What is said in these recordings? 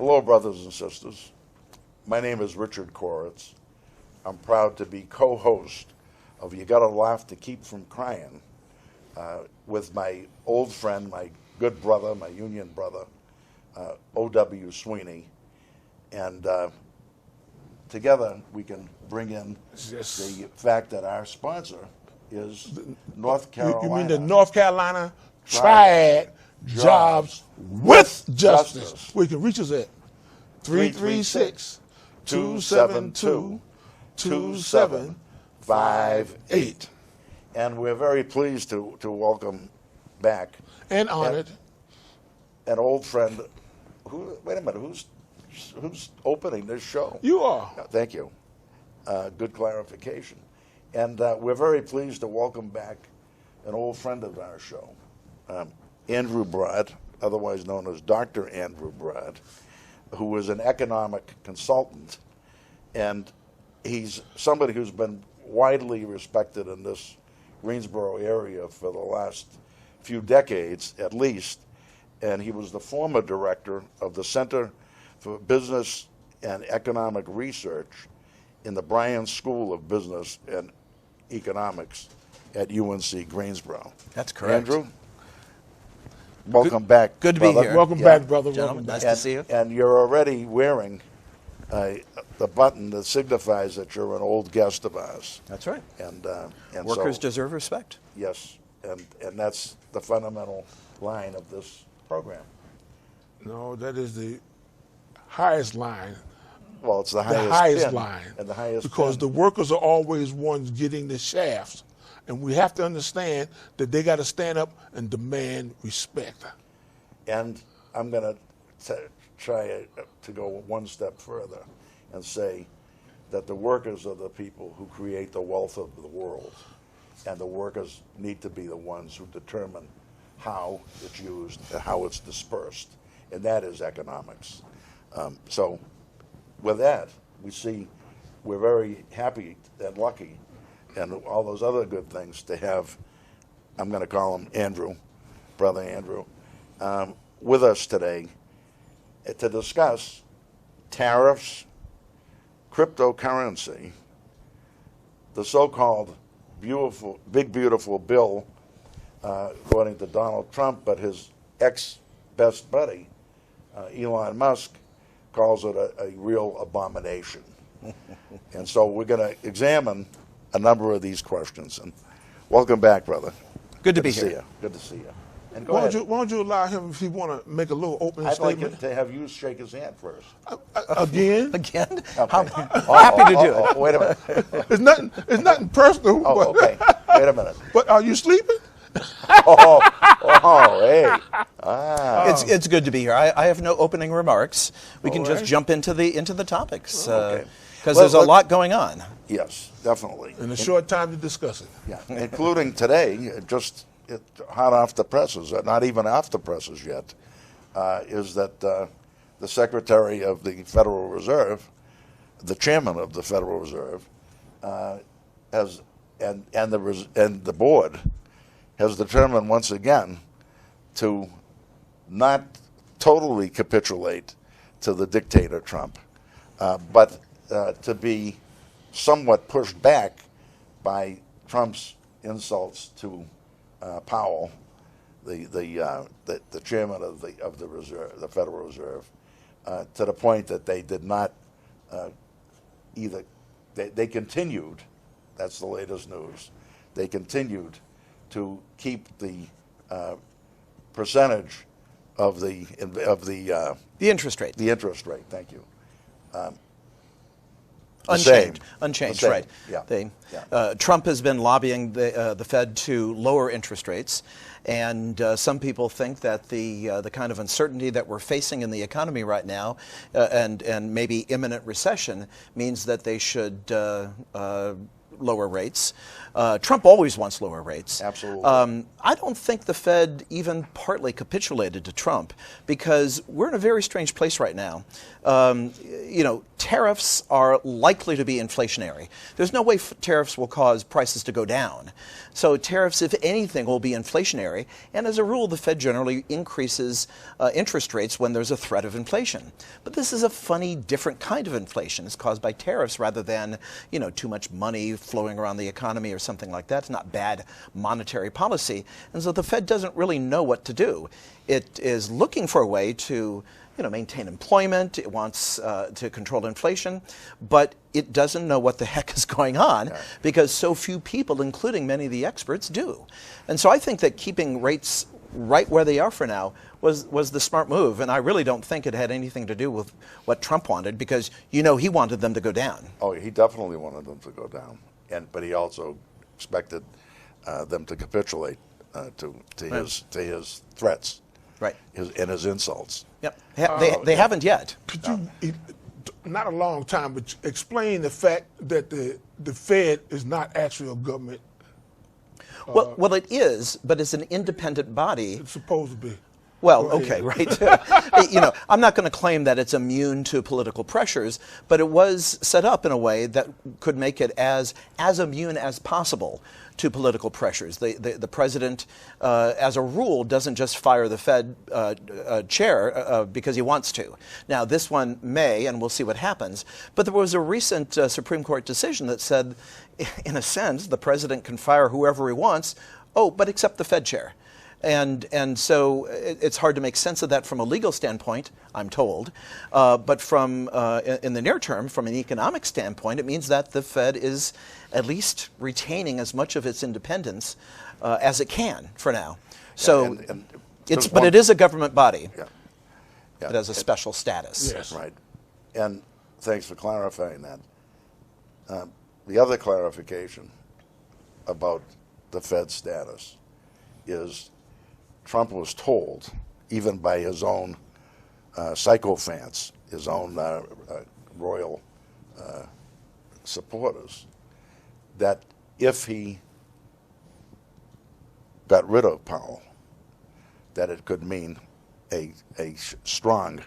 Hello, brothers and sisters. My name is Richard Koritz. I'm proud to be co-host of You Gotta Laugh to Keep From Crying with my old friend, my good brother, my union brother, O.W. Sweeney. And together we can bring in the fact that our sponsor is North Carolina. You mean the North Carolina Triad Jobs with Justice. We can reach us at 336-272-2758. And we're very pleased to welcome back and honored an old friend. Wait a minute, who's opening this show? You are. Thank you. Good clarification. And we're very pleased to welcome back an old friend of our show, Andrew Broad, otherwise known as Dr. Andrew Broad, who is an economic consultant, and he's somebody who's been widely respected in this Greensboro area for the last few decades at least, and he was the former director of the Center for Business and Economic Research in the Bryan School of Business and Economics at UNC Greensboro. That's correct. Andrew, welcome back. Good to brother. be here. Welcome back, brother. Gentlemen, Welcome back. nice to see you. And you're already wearing the button that signifies that you're an old guest of ours. That's right. And Workers so, deserve respect. yes, and that's the fundamental line of this program. No, that is the highest line. Well, it's the The highest, highest pin line. and the highest because pin. the workers are always ones getting the shafts. And we have to understand that they got to stand up and demand respect. And I'm going to try to go one step further and say that the workers are the people who create the wealth of the world, and the workers need to be the ones who determine how it's used and how it's dispersed, and that is economics. So with that, we see we're very happy and lucky and all those other good things to have, I'm going to call him Andrew, Brother Andrew, with us today to discuss tariffs, cryptocurrency, the so-called big beautiful bill, according to Donald Trump, but his ex-best buddy, Elon Musk, calls it a real abomination. And so we're going to examine a number of these questions. And welcome back, brother. Good to be See here. you. Good to see you. And go Why ahead. don't you allow him, if he want to make a little opening I'd like statement? to have you shake his hand first. Again? Again? Okay. Happy to do it. Wait a minute. It's nothing personal. Oh, but, okay. Wait a minute. But are you sleeping? Hey. It's good to be here. I have no opening remarks. We can All just right. jump into the topics okay. because Well, there's a lot going on. Yes, definitely. In a short time to discuss it. Yeah, including today, just hot off the presses, not even off the presses yet, is that the Secretary of the Federal Reserve, the Chairman of the Federal Reserve, has and the board has determined once again to not totally capitulate to the dictator Trump, but to be somewhat pushed back by Trump's insults to Powell, the chairman of the Reserve, the Federal Reserve, to the point that they did not either. They continued. That's the latest news. They continued to keep the percentage of the The interest rate. the interest rate. Thank you. Unchanged, right. Yeah. Trump has been lobbying the Fed to lower interest rates, and some people think that the kind of uncertainty that we're facing in the economy right now, and maybe imminent recession, means that they should lower rates. Trump always wants lower rates. Absolutely. I don't think the Fed even partly capitulated to Trump because we're in a very strange place right now. Tariffs are likely to be inflationary. There's no way tariffs will cause prices to go down. So tariffs, if anything, will be inflationary. And as a rule, the Fed generally increases interest rates when there's a threat of inflation. But this is a funny, different kind of inflation. It's caused by tariffs rather than, too much money flowing around the economy or something like that. It's not bad monetary policy. And so the Fed doesn't really know what to do. It is looking for a way to maintain employment. It wants to control inflation, but it doesn't know what the heck is going on because so few people, including many of the experts, do. And so I think that keeping rates right where they are for now was the smart move, and I really don't think it had anything to do with what Trump wanted because he wanted them to go down. Oh, he definitely wanted them to go down, but he also expected them to capitulate to his threats, right? And his insults. Yep, they haven't yet. Could you, not a long time, but explain the fact that the Fed is not actually a government? Well, it is, but it's an independent body. It's supposed to be. Well, okay, right. I'm not going to claim that it's immune to political pressures, but it was set up in a way that could make it as immune as possible to political pressures. The president, as a rule, doesn't just fire the Fed chair because he wants to. Now, this one may, and we'll see what happens, but there was a recent Supreme Court decision that said, in a sense, the president can fire whoever he wants, but except the Fed chair. And so it's hard to make sense of that from a legal standpoint, I'm told. But from in the near term, from an economic standpoint, it means that the Fed is at least retaining as much of its independence as it can for now. So, but it is a government body. Yeah. It has a special status. Yes. Right. And thanks for clarifying that. The other clarification about the Fed status is Trump was told, even by his own sycophants, his own royal supporters, that if he got rid of Powell, that it could mean a strong,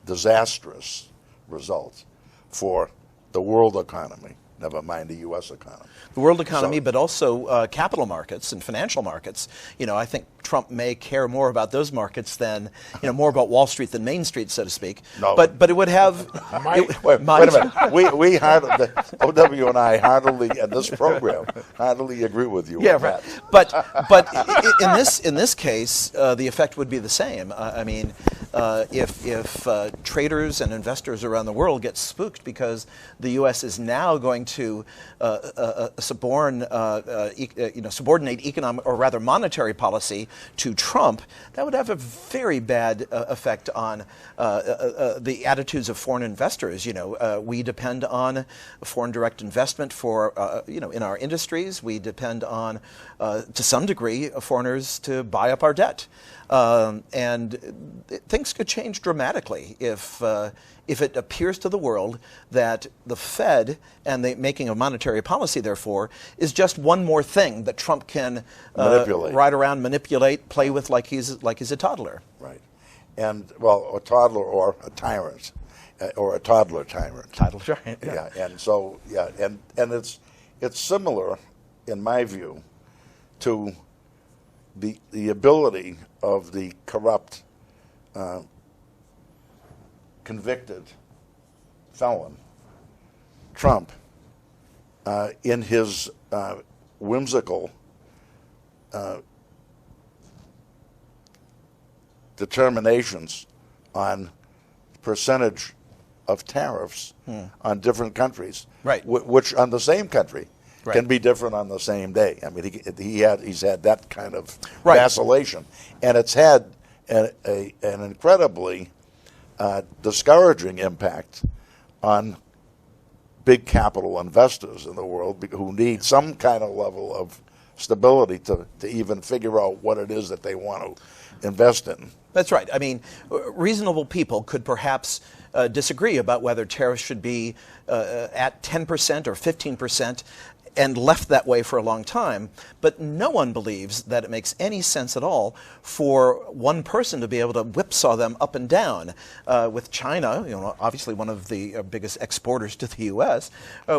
disastrous result for the world economy, never mind the U.S. economy. The world economy, but also capital markets and financial markets. I think Trump may care more about those markets than, more about Wall Street than Main Street, so to speak. No. But it would have... Wait a minute. We heartily, OW and I heartily, in this program, heartily agree with you on right. that. But in this case, the effect would be the same. If traders and investors around the world get spooked because the U.S. is now going to subordinate economic, or rather monetary policy to Trump, that would have a very bad effect on the attitudes of foreign investors. We depend on foreign direct investment for, in our industries. We depend on, to some degree, foreigners to buy up our debt. And things could change dramatically if it appears to the world that the Fed and the making of monetary policy, therefore, is just one more thing that Trump can ride around, manipulate, play with like he's a toddler. Right. And, well, a toddler or a tyrant, or a toddler tyrant. Toddler tyrant, yeah. And so, and it's similar, in my view, to the ability of the corrupt, convicted felon, Trump, in his whimsical determinations on percentage of tariffs on different countries, right? Which on the same country right. can be different on the same day. I mean, he's had that kind of vacillation, and it's had an incredibly discouraging impact on big capital investors in the world who need some kind of level of stability to even figure out what it is that they want to invest in. That's right. I mean, reasonable people could perhaps disagree about whether tariffs should be at 10% or 15%. and left that way for a long time. But no one believes that it makes any sense at all for one person to be able to whipsaw them up and down. With China, obviously one of the biggest exporters to the U.S.,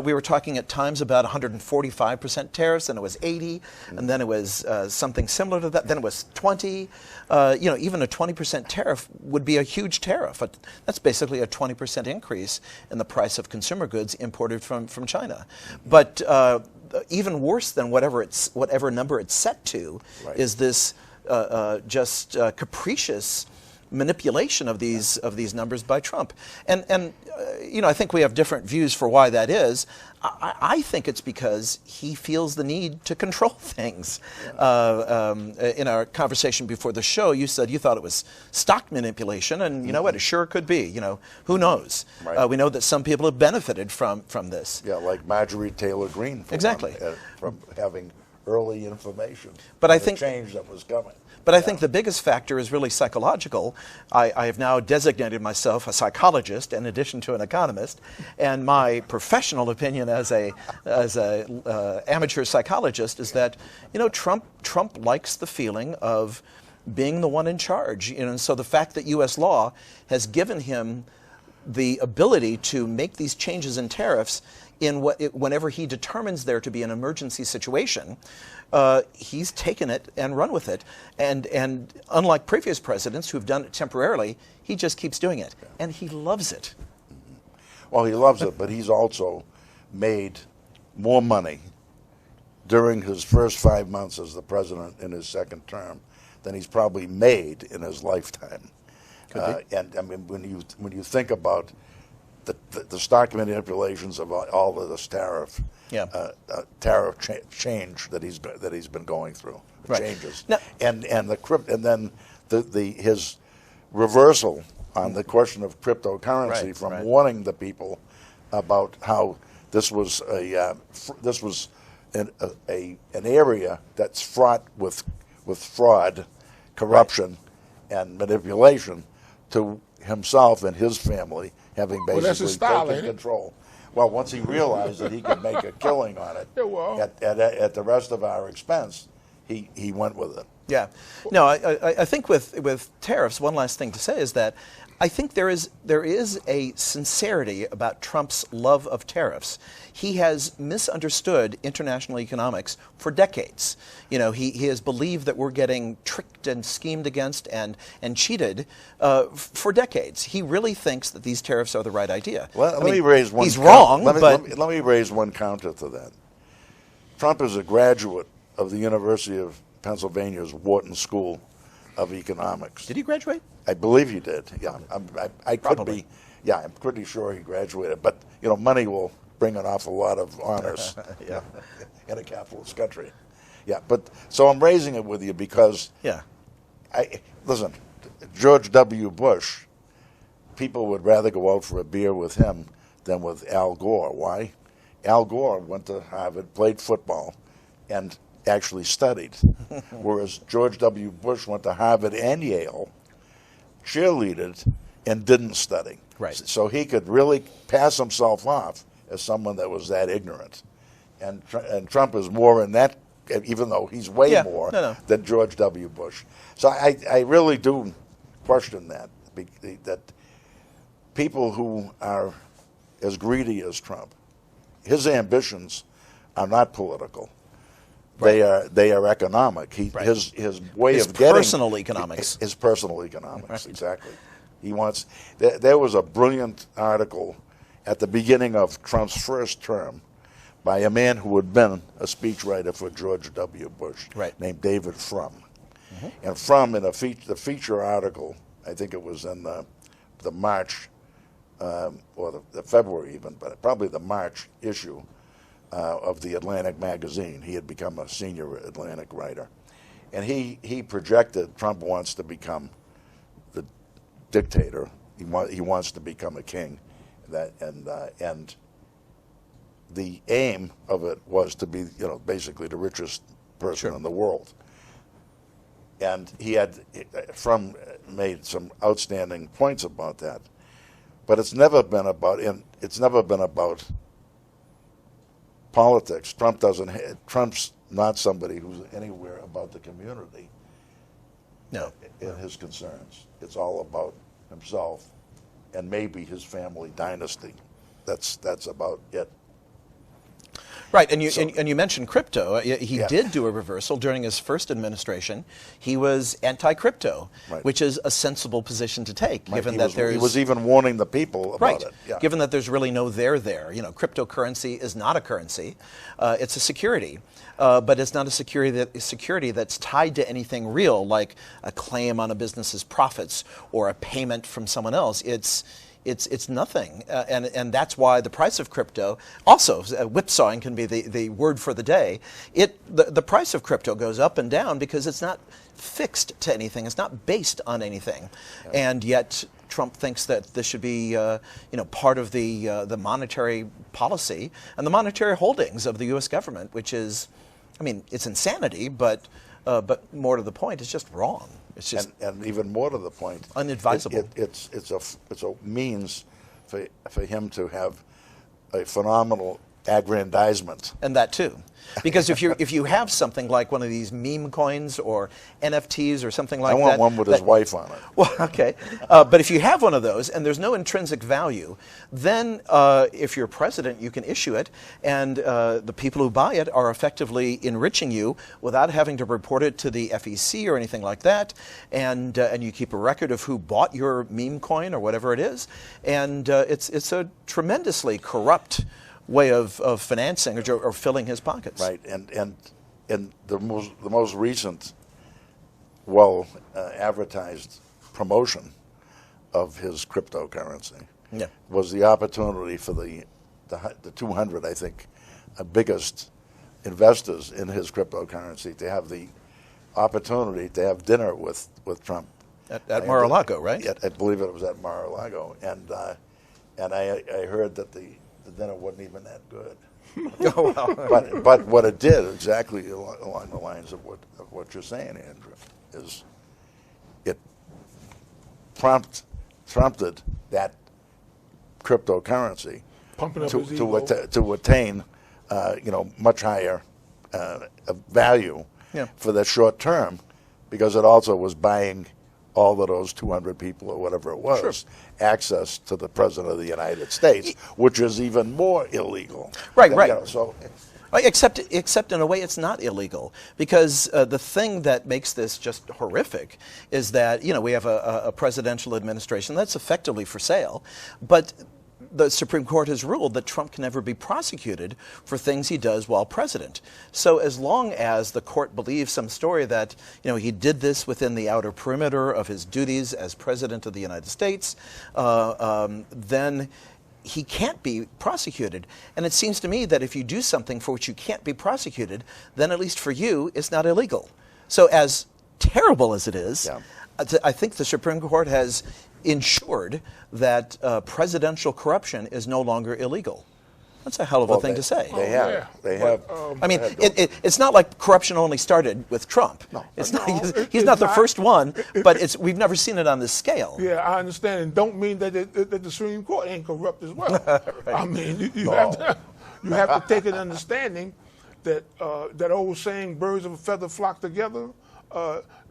we were talking at times about 145% tariffs, and it was 80, and then it was something similar to that. Then it was 20. Even a 20% tariff would be a huge tariff. That's basically a 20% increase in the price of consumer goods imported from China. But even worse than whatever number it's set to is this just capricious manipulation of these numbers by Trump. And I think we have different views for why that is. I think it's because he feels the need to control things. In our conversation before the show, you said you thought it was stock manipulation, and you know what? It sure could be. Who knows? Right. We know that some people have benefited from this. Yeah, like Marjorie Taylor Greene, Exactly, from having early information. But I the think change that was coming. But I think the biggest factor is really psychological. I have now designated myself a psychologist in addition to an economist, and my professional opinion as a amateur psychologist is that Trump likes the feeling of being the one in charge. And so the fact that U.S. law has given him the ability to make these changes in tariffs whenever he determines there to be an emergency situation, he's taken it and run with it. And unlike previous presidents who've done it temporarily, he just keeps doing it. And he loves it. Well, he loves it, but he's also made more money during his first 5 months as the president in his second term than he's probably made in his lifetime. And I mean, when you think about the stock manipulations of all of this tariff change that he's been going through, changes, now, and then his reversal on the question of cryptocurrency from warning the people about how this was an area that's fraught with fraud, corruption, and manipulation, to himself and his family having basically taken control. Well, once he realized that he could make a killing on it at the rest of our expense, he went with it. Yeah. No, I think with tariffs, one last thing to say is that I think there is a sincerity about Trump's love of tariffs. He has misunderstood international economics for decades. He has believed that we're getting tricked and schemed against and cheated for decades. He really thinks that these tariffs are the right idea. Let me raise one. He's wrong, but let me raise one counter to that. Trump is a graduate of the University of Pennsylvania's Wharton School of Economics. Did he graduate? I believe he did. Yeah, I could Probably. be. Yeah, I'm pretty sure he graduated. But money will bring an awful lot of honors in a capitalist country. Yeah, but so I'm raising it with you because listen, George W. Bush, people would rather go out for a beer with him than with Al Gore. Why? Al Gore went to Harvard, played football, and actually studied, whereas George W. Bush went to Harvard and Yale, cheerleaded, and didn't study. Right. So he could really pass himself off as someone that was that ignorant. And Trump is more in that, even though he's way more than George W. Bush. So I really do question that people who are as greedy as Trump, his ambitions are not political. They are economic. His way of getting personal economics. His personal economics, exactly. He wants. There was a brilliant article at the beginning of Trump's first term by a man who had been a speechwriter for George W. Bush, named David Frum. And Frum, in the feature article, I think it was in the March or the February even, but probably the March issue of the Atlantic magazine. He had become a senior Atlantic writer. And he projected Trump wants to become the dictator. He wants to become a king. And the aim of it was to be, basically the richest person in the world. And Frum made some outstanding points about that. But it's never been about politics. Trump's not somebody who's anywhere about the community. No. In his concerns. It's all about himself and maybe his family dynasty. That's about it. Right, and you mentioned crypto. He Yeah. did do a reversal during his first administration. He was anti-crypto, Right. which is a sensible position to take, given he that was, there's... he was even warning the people about Right. it. Yeah. Given that there's really no there there. You know, cryptocurrency is not a currency. It's a security. But it's not a security that's tied to anything real, like a claim on a business's profits or a payment from someone else. It's nothing. And that's why the price of crypto, also whipsawing can be the word for the day. The price of crypto goes up and down because it's not fixed to anything. It's not based on anything. Yeah. And yet Trump thinks that this should be part of the monetary policy and the monetary holdings of the U.S. government, which is, I mean, it's insanity, but more to the point, it's just wrong. It's just and even more to the point, unadvisable. It's a means for him to have a phenomenal aggrandizement. And that too. Because if you have something like one of these meme coins or NFTs or something like that. I want one with his wife on it. Well, okay. But if you have one of those and there's no intrinsic value, then if you're president, you can issue it, and the people who buy it are effectively enriching you without having to report it to the FEC or anything like that, and you keep a record of who bought your meme coin or whatever it is, and it's a tremendously corrupt way of financing or filling his pockets. Right, and the most recent advertised promotion of his cryptocurrency was the opportunity for the 200, I think, biggest investors in his cryptocurrency to have the opportunity to have dinner with Trump at Mar-a-Lago, right? I believe it was at Mar-a-Lago, and I heard that the dinner wasn't even that good. Oh, wow. But what it did, exactly along the lines of what you're saying, Andrew, is it prompted that cryptocurrency Pumping up his ego. to attain much higher value for the short term, because it also was buying all of those 200 people or whatever it was access to the President of the United States, which is even more illegal. Right. So, except in a way it's not illegal, because the thing that makes this just horrific is that we have a presidential administration that's effectively for sale, but the Supreme Court has ruled that Trump can never be prosecuted for things he does while president. So as long as the court believes some story that he did this within the outer perimeter of his duties as president of the United States, then he can't be prosecuted. And it seems to me that if you do something for which you can't be prosecuted, then at least for you, it's not illegal. So as terrible as it is, I think the Supreme Court has ensured that presidential corruption is no longer illegal. That's a hell of a thing to say. They have. I mean, it's not like corruption only started with Trump. No. He's not the first one, but we've never seen it on this scale. Yeah, I understand, and don't mean that the Supreme Court ain't corrupt as well. Right. I mean, you have to take an understanding that that old saying, "Birds of a feather flock together."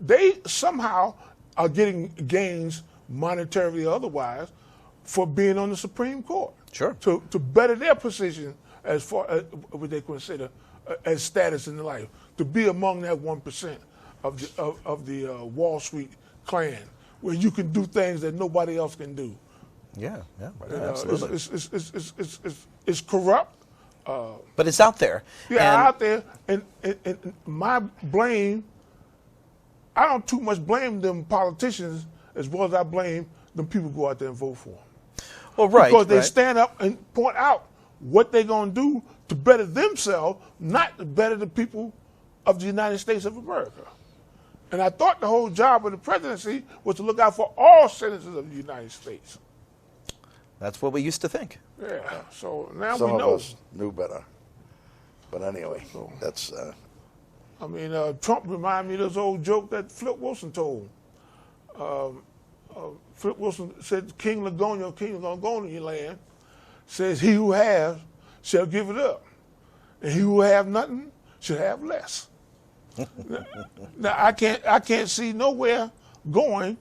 They somehow are getting gains, monetarily or otherwise, for being on the Supreme Court. Sure. To better their position as far as what they consider as status in life, to be among that 1% of the Wall Street clan, where you can do things that nobody else can do. Yeah, absolutely. It's corrupt. But it's out there. Yeah, out there. And my blame, I don't too much blame them politicians as well as I blame them people who go out there and vote for them. Well, right. Because they stand up and point out what they're going to do to better themselves, not to better the people of the United States of America. And I thought the whole job of the presidency was to look out for all citizens of the United States. That's what we used to think. Yeah, so now Some we know. of us knew better. But anyway, that's... I mean, Trump reminded me of this old joke that Flip Wilson told. Flip Wilson said, King Ligonia land, says, he who has shall give it up. and he who have nothing should have less. Now I can't see nowhere going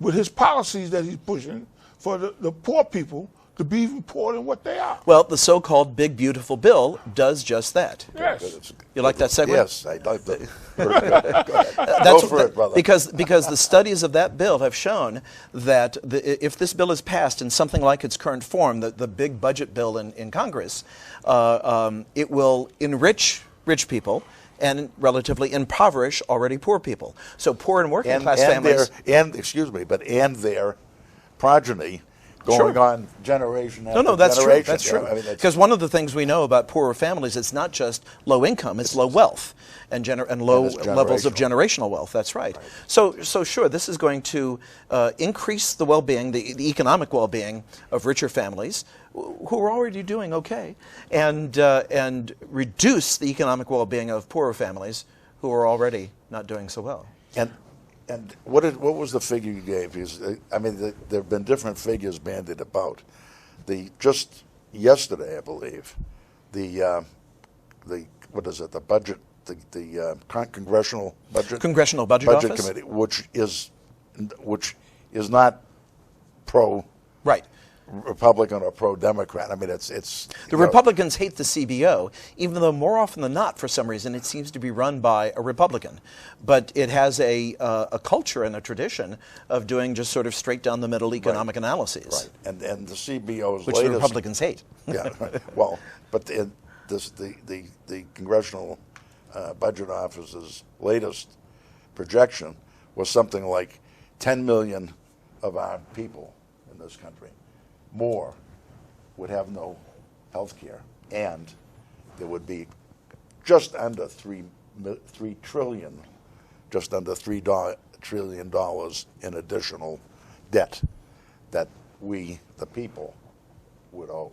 with his policies that he's pushing for the poor people to be even poorer than what they are. Well, the so-called Big Beautiful Bill does just that. Yes. You like that segue? Yes, I like that. Go ahead. Go for it, brother. Because the studies of that bill have shown that if this bill is passed in something like its current form, the big budget bill in Congress, it will enrich rich people and relatively impoverish already poor people. So poor and working class families. And their progeny going on generation after No, that's generation. true. That's true. I mean, because one of the things we know about poorer families, it's not just low income, it's low wealth and low levels of generational wealth. That's right. So sure, this is going to increase the well-being, the economic well-being of richer families who are already doing okay, and reduce the economic well-being of poorer families who are already not doing so well. And what was the figure you gave? I mean, there have been different figures bandied about. Just yesterday, I believe, what is it? The budget, the congressional budget Office? committee, which is not pro Right. Republican or pro-Democrat. I mean, it's the Republicans hate the CBO, even though more often than not, for some reason, it seems to be run by a Republican. But it has a culture and a tradition of doing just sort of straight down the middle economic analyses. Right, and the CBO's which latest, the Republicans hate. Yeah, well, but the Congressional Budget Office's latest projection was something like 10 million of our people in this country more would have no health care, and there would be just under $3 trillion in additional debt that we, the people, would owe.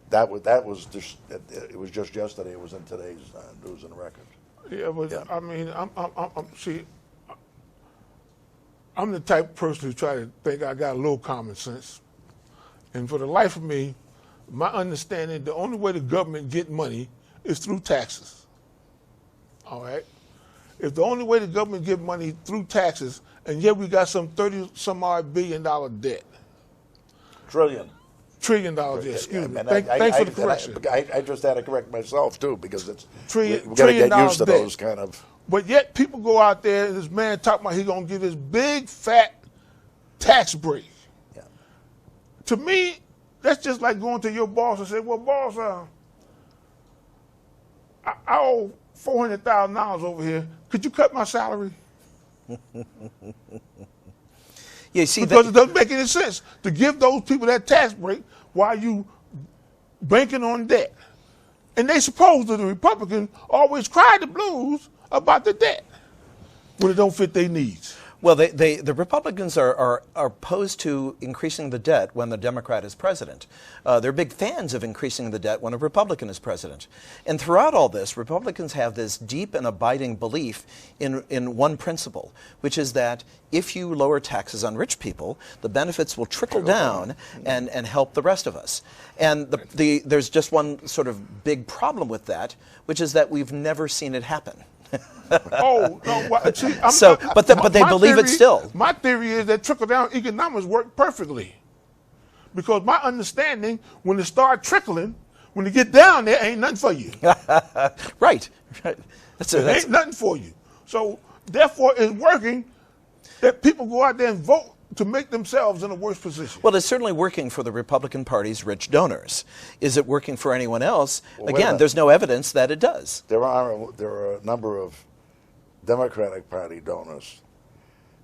That was just, it was just yesterday. It was in today's News and Record. Yeah, but I mean, I'm the type of person who try to think I got a little common sense. And for the life of me, my understanding, the only way the government get money is through taxes. All right? If the only way the government get money through taxes, and yet we got some 30-some-odd billion-dollar debt. Trillion debt, excuse me. Thanks for the correction. I just had to correct myself, too, because it's we got to trillion get used to debt. those kind of... But yet people go out there and this man talking about he's going to give this big, fat tax break. Yeah. To me, that's just like going to your boss and say, well, boss, I owe $400,000 over here. Could you cut my salary? Yeah, see, because it doesn't make any sense to give those people that tax break while you banking on debt. And they supposed to, the Republicans, always cry the blues about the debt when it don't fit their needs. Well, the Republicans are opposed to increasing the debt when the Democrat is president. They're big fans of increasing the debt when a Republican is president. And throughout all this, Republicans have this deep and abiding belief in one principle, which is that if you lower taxes on rich people, the benefits will trickle down and help the rest of us. And there's just one sort of big problem with that, which is that we've never seen it happen. Oh no! Well, see, but they believe it still. My theory is that trickle-down economics work perfectly, because my understanding, when it start trickling, when you get down there, ain't nothing for you. Right. Ain't nothing for you. So therefore, it's working that people go out there and vote to make themselves in a worse position. Well, it's certainly working for the Republican Party's rich donors. Is it working for anyone else? Well, again, there's no evidence that it does. There are a number of Democratic Party donors.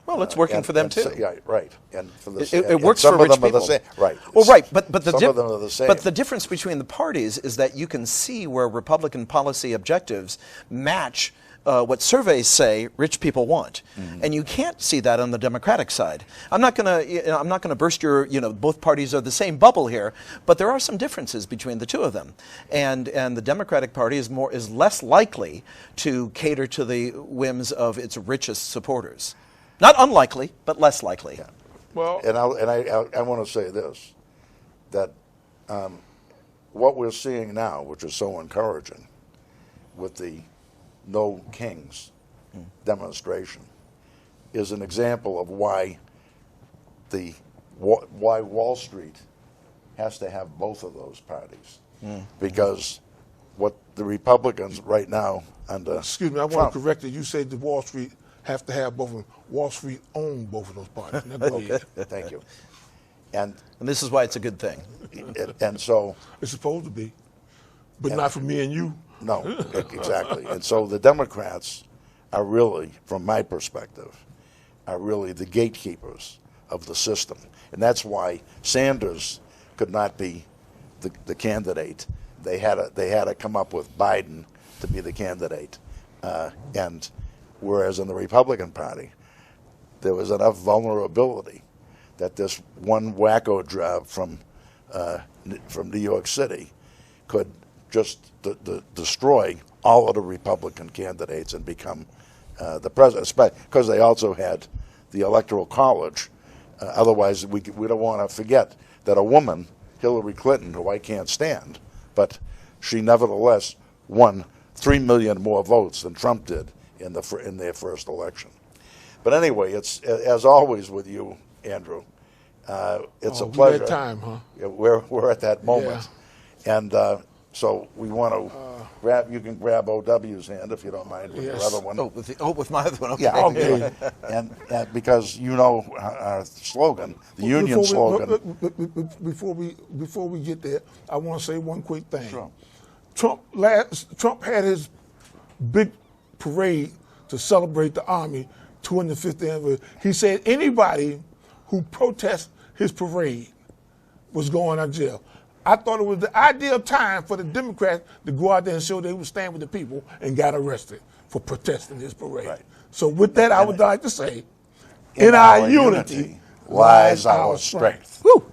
Well, it's working for them too. Yeah, right. And for the it works for rich people. Right. Well, right, but some of them are the same. But the difference between the parties is that you can see where Republican policy objectives match what surveys say rich people want, and you can't see that on the Democratic side. I'm not going to burst your both parties are the same bubble here, but there are some differences between the two of them, and the Democratic Party is less likely to cater to the whims of its richest supporters. Not unlikely, but less likely. Yeah. Well, and I want to say this, that what we're seeing now, which is so encouraging, with the No Kings demonstration, is an example of why Wall Street has to have both of those parties, because what the Republicans right now under Excuse me, I want Trump, to correct it. You said the Wall Street have to have both of them. Wall Street own both of those parties. Now go ahead. Thank you, and this is why it's a good thing. so It's supposed to be, but not for me and you. no, exactly, and so the Democrats are really, from my perspective, are really the gatekeepers of the system, and that's why Sanders could not be the candidate. They had to come up with Biden to be the candidate, and whereas in the Republican Party there was enough vulnerability that this one wacko job from New York City could just destroy all of the Republican candidates and become the president, because they also had the Electoral College. Otherwise, we don't want to forget that a woman, Hillary Clinton, who I can't stand, but she nevertheless won 3 million more votes than Trump did in their first election. But anyway, it's as always with you, Andrew. It's a pleasure. We're at time, huh? Yeah, we're at that moment, and so we want to grab. You can grab OW's hand if you don't mind with your other one. With my other one. Okay. Yeah, Okay. and because you know our slogan, the union slogan. Before we get there, I want to say one quick thing. Sure. Trump had his big parade to celebrate the Army 250th anniversary. He said anybody who protests his parade was going to jail. I thought it was the ideal time for the Democrats to go out there and show they would stand with the people, and got arrested for protesting his parade. Right. So with that, I would like to say, in our unity lies our strength. Woo!